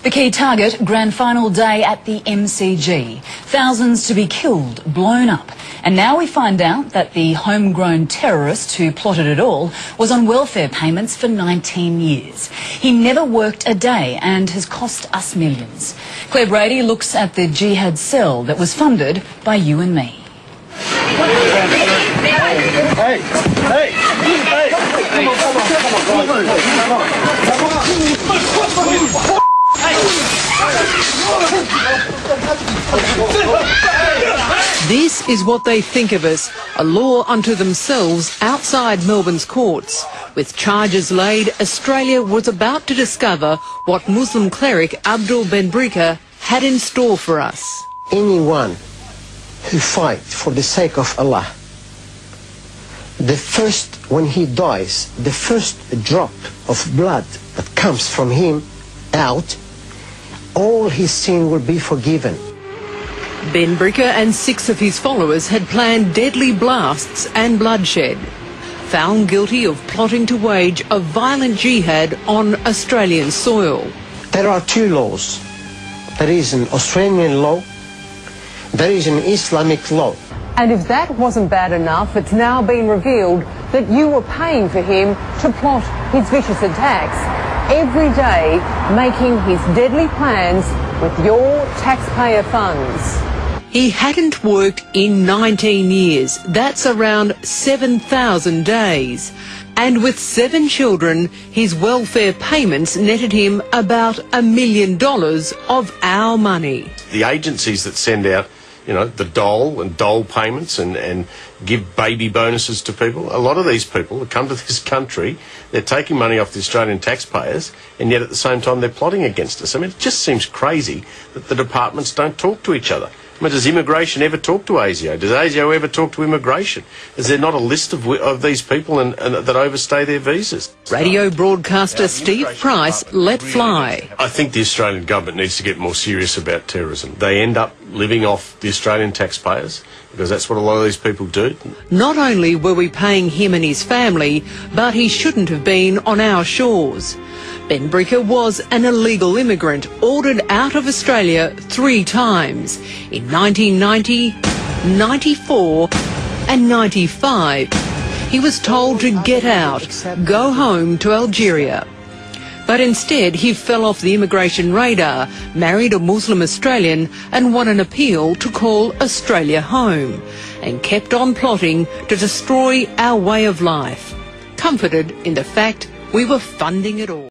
The key target, grand final day at the MCG. Thousands to be killed, blown up. And now we find out that the homegrown terrorist who plotted it all was on welfare payments for 19 years. He never worked a day and has cost us millions. Claire Brady looks at the Jihad-Zelle that was funded by you and me. This is what they think of us, a law unto themselves outside Melbourne's courts. With charges laid, Australia was about to discover what Muslim cleric Abdul Ben Brika had in store for us. Anyone who fights for the sake of Allah, when he dies, the first drop of blood that comes from him out, all his sin will be forgiven. Ben Brika and 6 of his followers had planned deadly blasts and bloodshed. Found guilty of plotting to wage a violent jihad on Australian soil. There are 2 laws. There is an Australian law, there is an Islamic law. And if that wasn't bad enough, it's now been revealed that you were paying for him to plot his vicious attacks, every day making his deadly plans with your taxpayer funds. He hadn't worked in 19 years. That's around 7,000 days. And with 7 children, his welfare payments netted him about $1 million of our money. The agencies that send out, the dole payments and give baby bonuses to people, a lot of these people that come to this country, they're taking money off the Australian taxpayers, and yet at the same time they're plotting against us. I mean, it just seems crazy that the departments don't talk to each other. I mean, does immigration ever talk to ASIO? Does ASIO ever talk to immigration? Is there not a list of these people and that overstay their visas? Radio broadcaster Steve Price let fly. I think the Australian government needs to get more serious about terrorism. They end up living off the Australian taxpayers, because that's what a lot of these people do. Not only were we paying him and his family, but he shouldn't have been on our shores. Ben Brika was an illegal immigrant ordered out of Australia 3 times, in 1990, 94 and 95. He was told to get out, go home to Algeria. But instead he fell off the immigration radar, married a Muslim Australian and won an appeal to call Australia home, and kept on plotting to destroy our way of life, comforted in the fact we were funding it all.